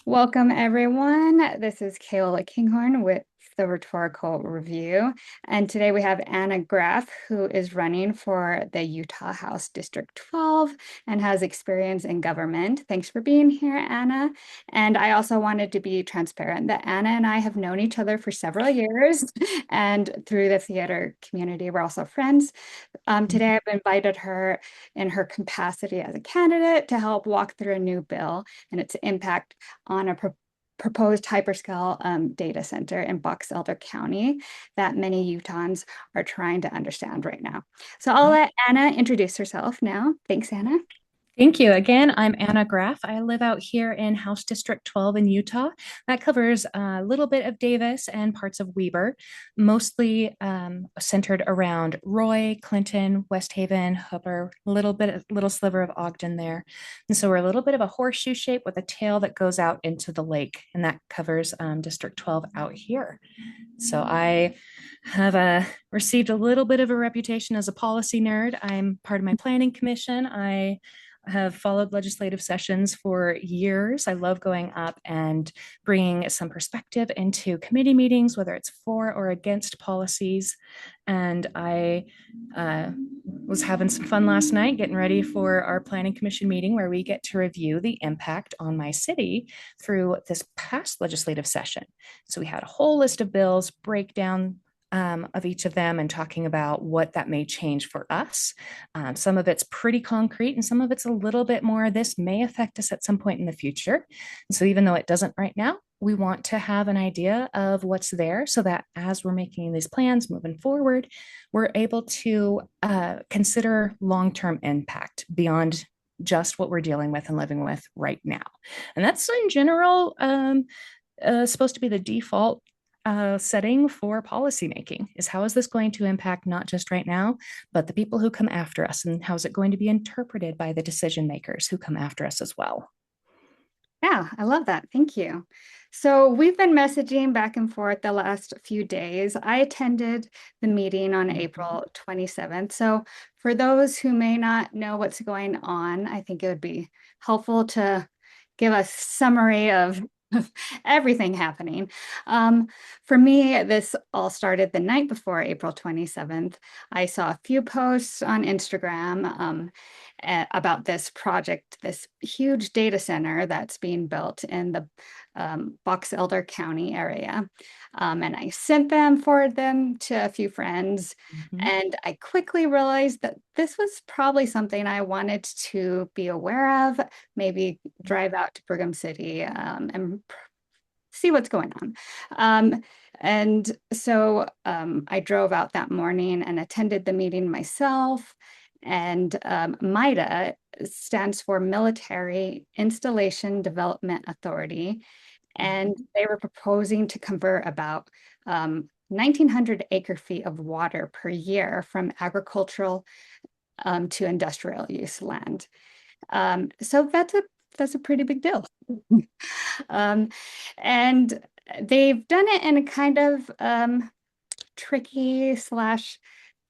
Welcome, everyone. This is Keola Kinghorn with the Rhetorical Review. And today we have Anna Graff, who is running for the Utah House District 12 and has experience in government. Thanks for being here, Anna. And I also wanted to be transparent that Anna and I have known each other for several years. And through the theater community, we're also friends. Today, I've invited her in her capacity as a candidate to help walk through a new bill and its impact on a proposed hyperscale data center in Box Elder County that many Utahns are trying to understand right now. So I'll let Anna introduce herself now. Thanks, Anna. Thank you. Again, I'm Anna Graff. I live out here in House District 12 in Utah. That covers a little bit of Davis and parts of Weber, mostly centered around Roy, Clinton, West Haven, Hooper, little sliver of Ogden there. And so we're a little bit of a horseshoe shape with a tail that goes out into the lake, and that covers District 12 out here. So I have received a little bit of a reputation as a policy nerd. I'm part of my planning commission. I have followed legislative sessions for years. I love going up and bringing some perspective into committee meetings, whether it's for or against policies. And I was having some fun last night, getting ready for our planning commission meeting where we get to review the impact on my city through this past legislative session. So we had a whole list of bills, breakdown of each of them, and talking about what that may change for us. Some of it's pretty concrete and some of it's a little bit more, this may affect us at some point in the future. And so even though it doesn't right now, we want to have an idea of what's there so that as we're making these plans moving forward, we're able to consider long-term impact beyond just what we're dealing with and living with right now. And that's in general supposed to be the default setting for policymaking, is how is this going to impact not just right now, but the people who come after us, and how is it going to be interpreted by the decision makers who come after us as well. Yeah, I love that. Thank you. So we've been messaging back and forth the last few days. I attended the meeting on April 27th. So for those who may not know what's going on, I think it would be helpful to give a summary of everything happening. For me, this all started the night before April 27th. I saw a few posts on Instagram about this project, this huge data center that's being built in the Box Elder County area. And I forwarded them to a few friends. And I quickly realized that this was probably something I wanted to be aware of, maybe drive out to Brigham City and see what's going on. And so I drove out that morning and attended the meeting myself. And MIDA stands for Military Installation Development Authority. And they were proposing to convert about 1,900 acre feet of water per year from agricultural to industrial use land. So that's a pretty big deal. And they've done it in a kind of tricky slash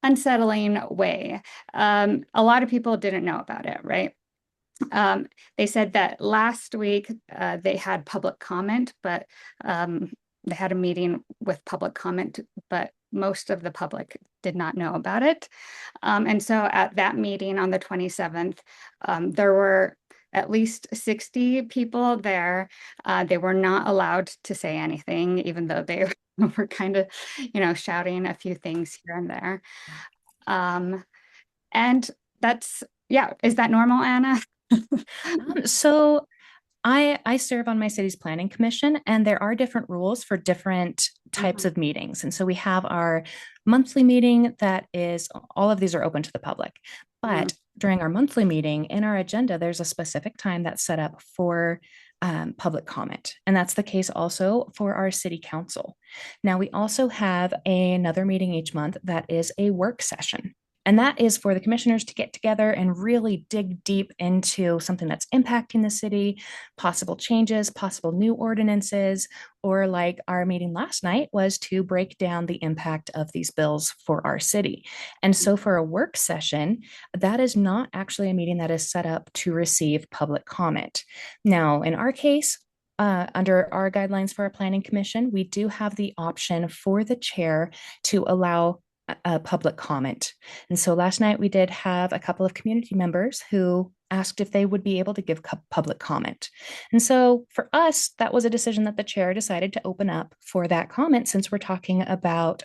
unsettling way. A lot of people didn't know about it, right? They said that last week they had public comment, but they had a meeting with public comment, but most of the public did not know about it. And so at that meeting on the 27th, there were at least 60 people there. They were not allowed to say anything, even though they were kind of, shouting a few things here and there. And yeah, is that normal, Anna? So I serve on my city's planning commission, and there are different rules for different types of meetings. And so we have our monthly meeting that is, all of these are open to the public. But during our monthly meeting, in our agenda, there's a specific time that's set up for public comment. And that's the case also for our city council. Now, we also have another meeting each month that is a work session. And that is for the commissioners to get together and really dig deep into something that's impacting the city, possible changes, possible new ordinances, or like our meeting last night was to break down the impact of these bills for our city. And so for a work session, that is not actually a meeting that is set up to receive public comment. Now, in our case, under our guidelines for a planning commission, we do have the option for the chair to allow a public comment. And so last night we did have a couple of community members who asked if they would be able to give public comment. And so for us, that was a decision that the chair decided to open up for that comment since we're talking about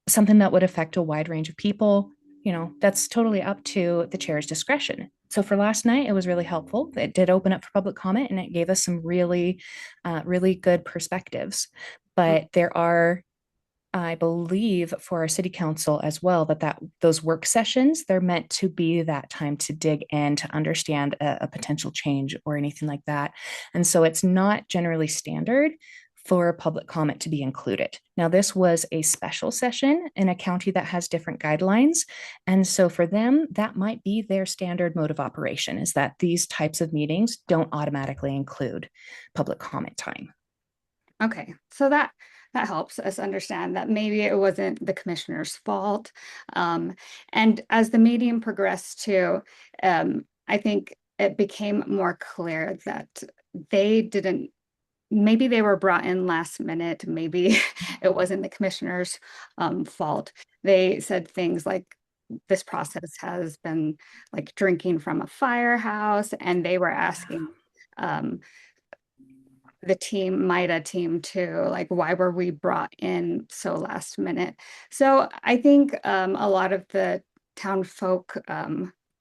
something that would affect a wide range of people. You know, that's totally up to the chair's discretion. So for last night, it was really helpful. It did open up for public comment and it gave us some really good perspectives. But there are, I believe, for our city council as well, that those work sessions, they're meant to be that time to dig in to understand a potential change or anything like that. And so it's not generally standard for public comment to be included. Now, this was a special session in a county that has different guidelines. And so for them, that might be their standard mode of operation, is that these types of meetings don't automatically include public comment time. Okay, so that helps us understand that maybe it wasn't the commissioner's fault. Um, and as the meeting progressed too, I think it became more clear that they didn't, maybe they were brought in last minute, maybe it wasn't the commissioner's fault. They said things like, this process has been like drinking from a firehouse, and they were asking um, the team, MIDA team too, like why were we brought in so last minute? So I think a lot of the town folk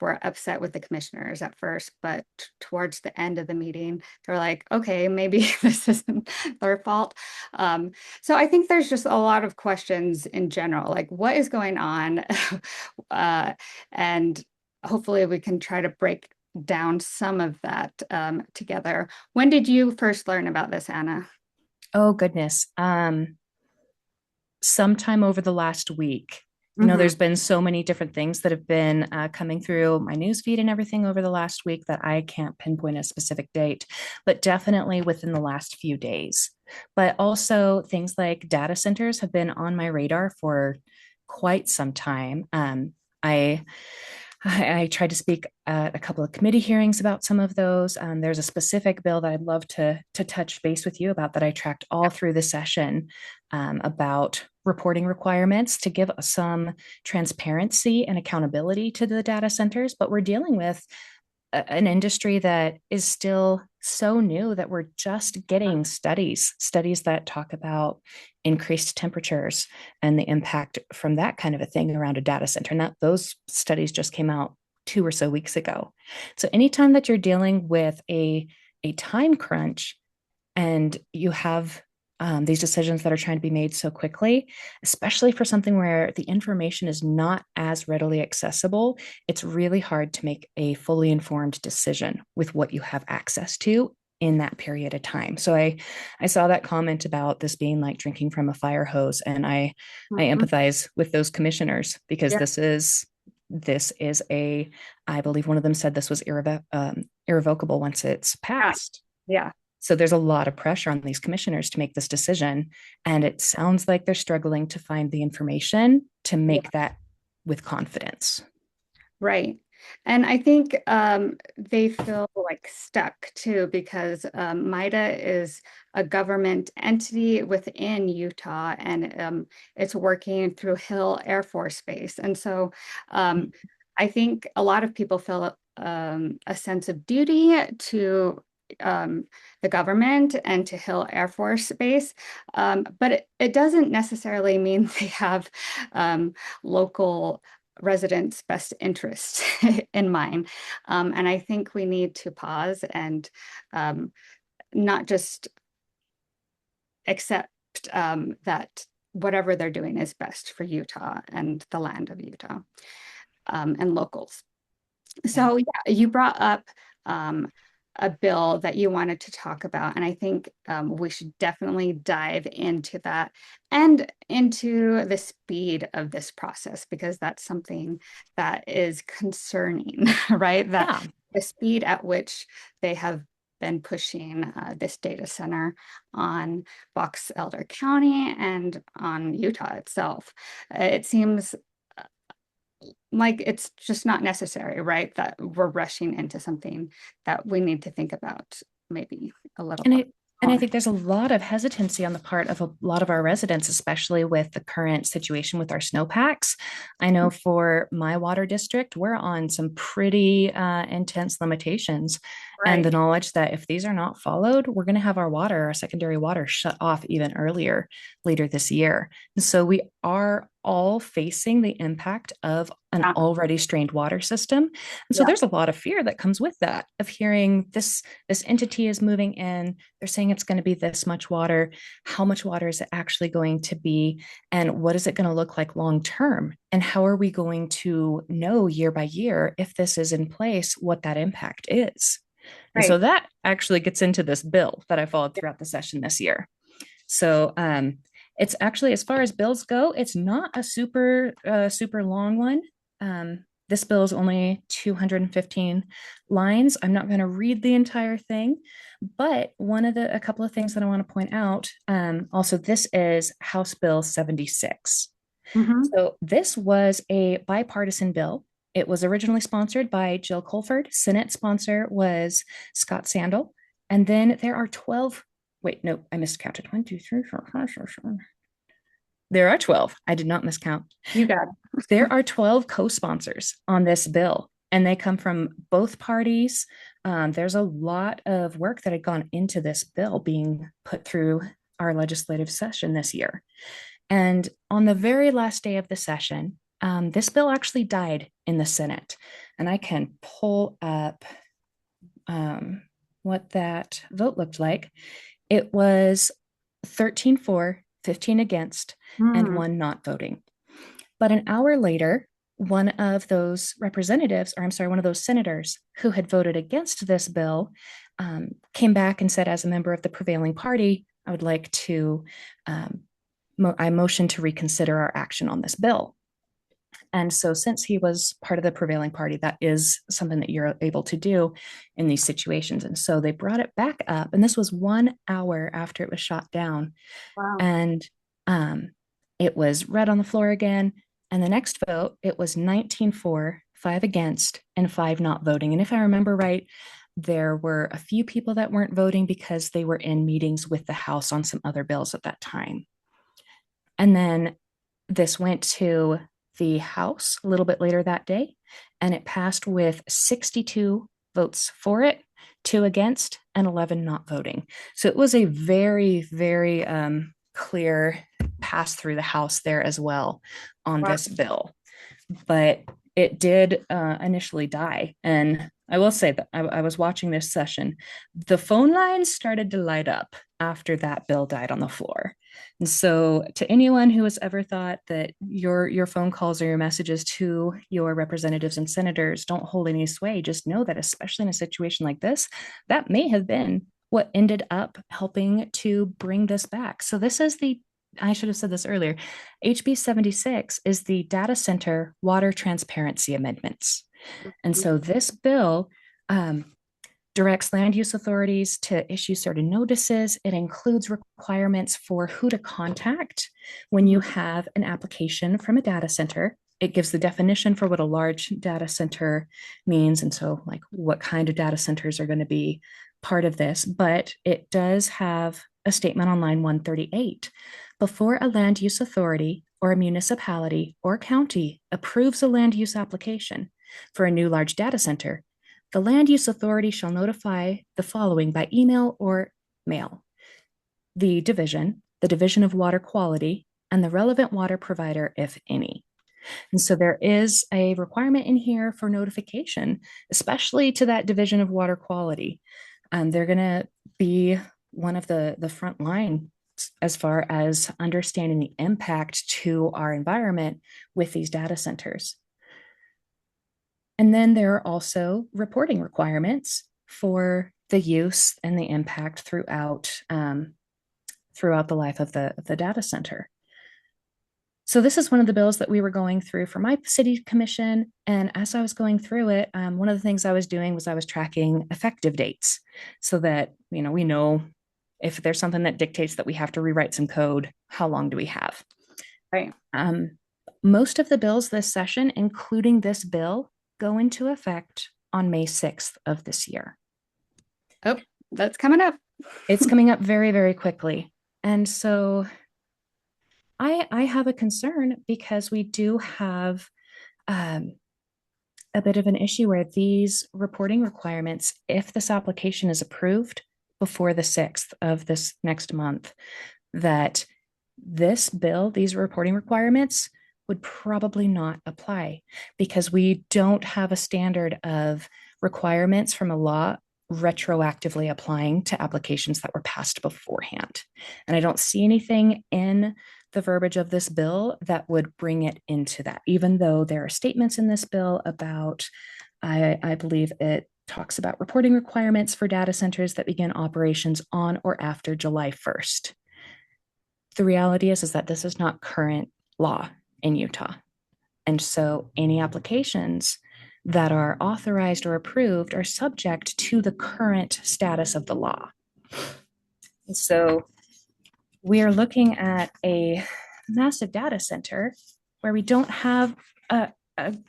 were upset with the commissioners at first, but towards the end of the meeting, they're like, okay, maybe this isn't their fault. Um, so I think there's just a lot of questions in general, like what is going on? uh, and hopefully we can try to break down some of that together. When did you first learn about this, Anna? Oh, goodness. Sometime over the last week. You know, Mm-hmm. there's been so many different things that have been coming through my newsfeed and everything over the last week that I can't pinpoint a specific date, but definitely within the last few days. But also things like data centers have been on my radar for quite some time. I I tried to speak at a couple of committee hearings about some of those. There's a specific bill that I'd love to touch base with you about that I tracked all through the session about reporting requirements to give some transparency and accountability to the data centers. But we're dealing with an industry that is still so new that we're just getting studies that talk about increased temperatures and the impact from that kind of a thing around a data center. And that those studies just came out 2 or so weeks ago. So anytime that you're dealing with a time crunch and you have these decisions that are trying to be made so quickly, especially for something where the information is not as readily accessible, it's really hard to make a fully informed decision with what you have access to in that period of time. So I saw that comment about this being like drinking from a fire hose, and I Mhm. empathize with those commissioners because Yeah, this is a, I believe one of them said this was irrevocable once it's yeah, passed. yeah, So there's a lot of pressure on these commissioners to make this decision. And it sounds like they're struggling to find the information to yeah. make that with confidence. Right. And I think they feel like stuck too because MIDA is a government entity within Utah, and it's working through Hill Air Force Base. And so I think a lot of people feel a sense of duty to um, the government and to Hill Air Force Base. But it doesn't necessarily mean they have local residents' best interests in mind. And I think we need to pause and not just accept that whatever they're doing is best for Utah and the land of Utah and locals. Yeah. So yeah, you brought up um, a bill that you wanted to talk about. And I think we should definitely dive into that and into the speed of this process, because that's something that is concerning, right? That Yeah. the speed at which they have been pushing this data center on Box Elder County and on Utah itself. It seems like it's just not necessary, right? That we're rushing into something that we need to think about maybe a little And I more. think there's a lot of hesitancy on the part of a lot of our residents, especially with the current situation with our snowpacks. I know for my water district, we're on some pretty intense limitations. And the Right, knowledge that if these are not followed, we're going to have our water, our secondary water, shut off even earlier later this year. And so we are all facing the impact of an yeah, already strained water system. And so yeah, there's a lot of fear that comes with that, of hearing this entity is moving in, they're saying it's going to be this much water. How much water is it actually going to be? And what is it going to look like long term? And how are we going to know year by year, if this is in place, what that impact is? And right. so that actually gets into this bill that I followed throughout the session this year. So it's actually, as far as bills go, it's not a super long one. This bill is only 215 lines. I'm not going to read the entire thing, but a couple of things that I want to point out. Also, this is House Bill 76. Hmm. So this was a bipartisan bill. It was originally sponsored by Jill Colford. Senate sponsor was Scott Sandel. And then there are 12. Wait, no, I miscounted. 1, 2, 3, 4, 5, 6, 7. There are 12. I did not miscount. You got There are 12 co-sponsors on this bill, and they come from both parties. There's a lot of work that had gone into this bill being put through our legislative session this year. And on the very last day of the session, this bill actually died in the Senate. And I can pull up what that vote looked like. It was 13 for, 15 against, and it. one not voting. But an hour later, one of those representatives, or I'm sorry, one of those senators who had voted against this bill came back and said, as a member of the prevailing party, I would like to, I motion to reconsider our action on this bill. And so, since he was part of the prevailing party, that is something that you're able to do in these situations. And so they brought it back up. And this was 1 hour after it was shot down. Wow. And um, it was read on the floor again. And the next vote, it was 19 for, 5 against, and 5 not voting. And if I remember right, there were a few people that weren't voting because they were in meetings with the House on some other bills at that time. And then this went to the House a little bit later that day, and it passed with 62 votes for it, 2 against, and 11 not voting. So it was a very, very clear pass through the House there as well on Wow. this bill. But it did initially die. And I will say that I was watching this session. The phone lines started to light up after that bill died on the floor. And so, to anyone who has ever thought that your phone calls or your messages to your representatives and senators don't hold any sway, just know that, especially in a situation like this, that may have been what ended up helping to bring this back. So, this is the I should have said this earlier. HB 76 is the Data Center Water Transparency Amendments. And so this bill directs land use authorities to issue certain notices. It includes requirements for who to contact when you have an application from a data center. It gives the definition for what a large data center means. And so, like, what kind of data centers are going to be part of this. But it does have a statement on line 138. Before a land use authority or a municipality or county approves a land use application for a new large data center, the land use authority shall notify the following by email or mail: the Division of Water Quality, and the relevant water provider, if any. And so there is a requirement in here for notification, especially to that Division of Water Quality. They're going to be one of the front line as far as understanding the impact to our environment with these data centers. And then there are also reporting requirements for the use and the impact throughout the life of the data center. So this is one of the bills that we were going through for my city commission. And as I was going through it, one of the things I was doing was I was tracking effective dates so that, we know if there's something that dictates that we have to rewrite some code, how long do we have? Right. Most of the bills this session, including this bill, go into effect on May 6th of this year. Oh, that's coming up. It's coming up very, very quickly. And so I have a concern because we do have a bit of an issue where these reporting requirements, if this application is approved before the 6th of this next month, that this bill, these reporting requirements would probably not apply because we don't have a standard of requirements from a law retroactively applying to applications that were passed beforehand. And I don't see anything in the verbiage of this bill that would bring it into that, even though there are statements in this bill about, I believe it talks about reporting requirements for data centers that begin operations on or after July 1st. The reality is that this is not current law in Utah. And so any applications that are authorized or approved are subject to the current status of the law. And so we are looking at a massive data center where we don't have a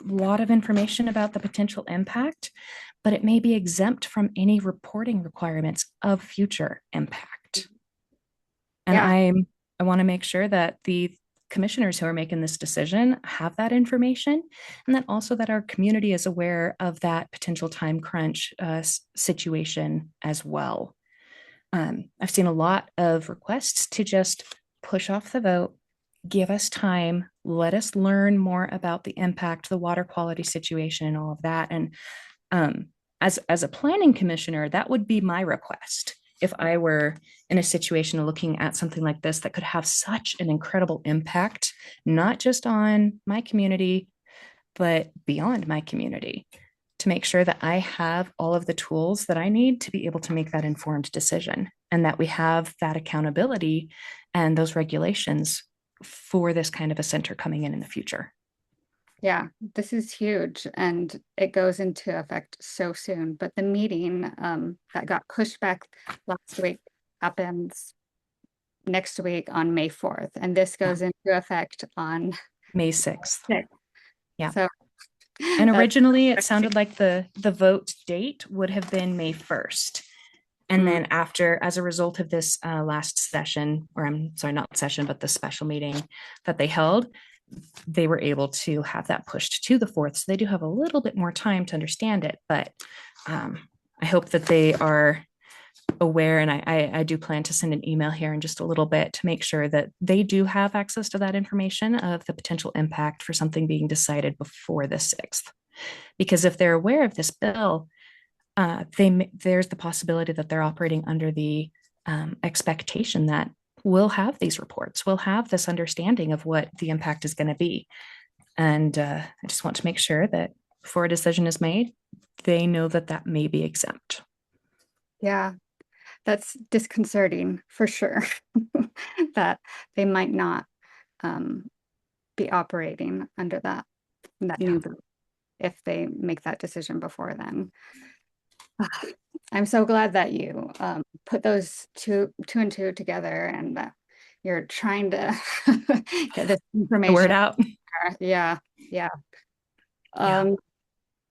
lot of information about the potential impact, but it may be exempt from any reporting requirements of future impact. And Yeah. I want to make sure that the commissioners who are making this decision have that information, and that also that our community is aware of that potential time crunch situation as well. I've seen a lot of requests to just push off the vote, give us time, let us learn more about the impact, the water quality situation, and all of that. And as a planning commissioner, that would be my request if I were in a situation looking at something like this that could have such an incredible impact, not just on my community, but beyond my community, to make sure that I have all of the tools that I need to be able to make that informed decision and that we have that accountability and those regulations for this kind of a center coming in the future. Yeah, this is huge and it goes into effect so soon. But the meeting that got pushed back last week happens next week on May 4th. And this Yeah. goes into effect on May 6th. 6th. Yeah. So And that's originally it sounded like the vote date would have been May 1st. And then after, as a result of this last session, or I'm sorry, not session, but the special meeting that they held, they were able to have that pushed to the 4th. So they do have a little bit more time to understand it, but I hope that they are aware, and I do plan to send an email here in just a little bit to make sure that they do have access to that information of the potential impact for something being decided before the 6th. Because if they're aware of this bill, there's the possibility that they're operating under the expectation that we'll have these reports, we'll have this understanding of what the impact is going to be. And I just want to make sure that before a decision is made, they know that that may be exempt. Yeah, that's disconcerting for sure. That they might not be operating under that new bill if they make that decision before then. I'm so glad that you put those two and two together and that you're trying to get this The word information. out. Yeah, yeah. Yeah.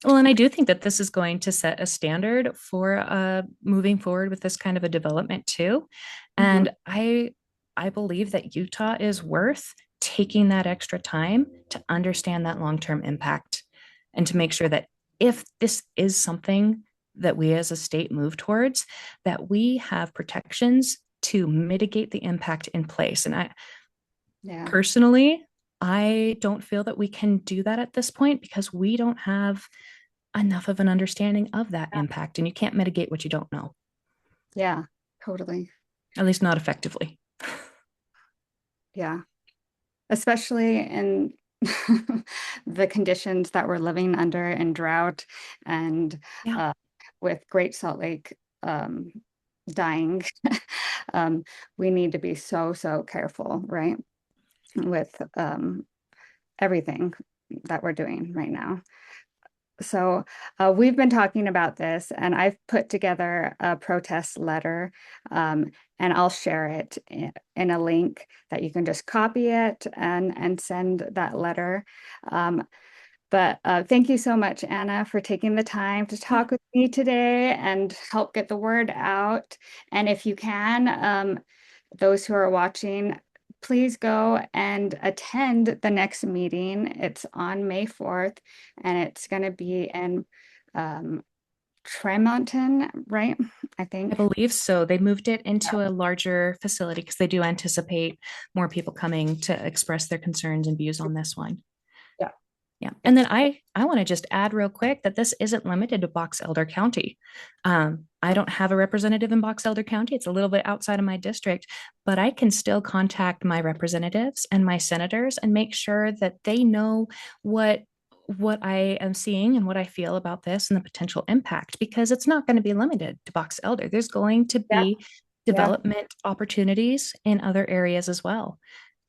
Well, and I do think that this is going to set a standard for moving forward with this kind of a development too. And I believe that Utah is worth taking that extra time to understand that long-term impact and to make sure that if this is something that we as a state move towards, that we have protections to mitigate the impact in place. And personally, I don't feel that we can do that at this point because we don't have enough of an understanding of that impact, and you can't mitigate what you don't know. Yeah, totally. At least not effectively. Yeah, especially in the conditions that we're living under in drought and Yeah. with Great Salt Lake dying. um, we need to be so careful, right? With everything that we're doing right now. So we've been talking about this, and I've put together a protest letter, and I'll share it in a link that you can just copy it and send that letter. But thank you so much, Anna, for taking the time to talk with me today and help get the word out. And if you can, those who are watching, please go and attend the next meeting. It's on May 4th, and it's going to be in um, Tremonton, right? I I think. believe so. They moved it Yeah. into a larger facility because they do anticipate more people coming to express their concerns and views on this one. Yeah. Yeah. And then It's I want to just add real quick that this isn't limited to Box Elder County. I don't have a representative in Box Elder County. It's a little bit outside of my district, but I can still contact my representatives and my senators and make sure that they know what I am seeing and what I feel about this and the potential impact, because it's not going to be limited to Box Elder. There's going to yeah, be yeah, development opportunities in other areas as well.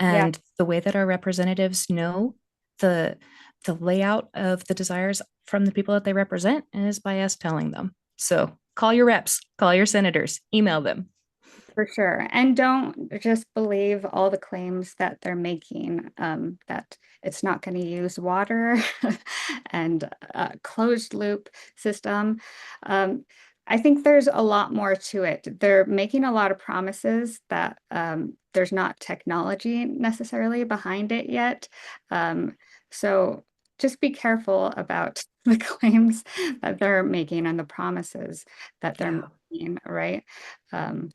yeah, And the way that our representatives know the layout of the desires from the people that they represent is by us telling them. So call your reps, call your senators, email them. for sure. And don't just believe all the claims that they're making, that it's not going to use water and a closed loop system. Um, I think there's a lot more to it. They're making a lot of promises that there's not technology necessarily behind it yet. So just be careful about the claims that they're making and the promises that they're Yeah. making, right? Um,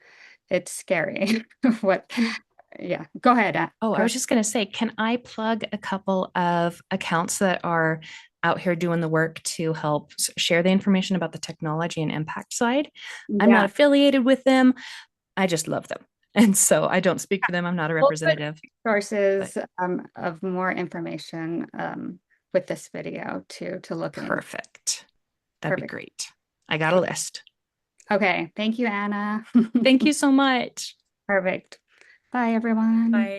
it's scary. What? Can Yeah. Go ahead. Oh, I Go. was just going to say, can I plug a couple of accounts that are out here doing the work to help share the information about the technology and impact side? I'm not Yeah. affiliated with them. I just love them. And so I don't speak for them. I'm not a We'll put representative, but sources of more information with this video to look in. perfect. That'd be Perfect. great. I got a list. Okay. Thank you, Anna. Thank you so much. Perfect. Bye, everyone. Bye.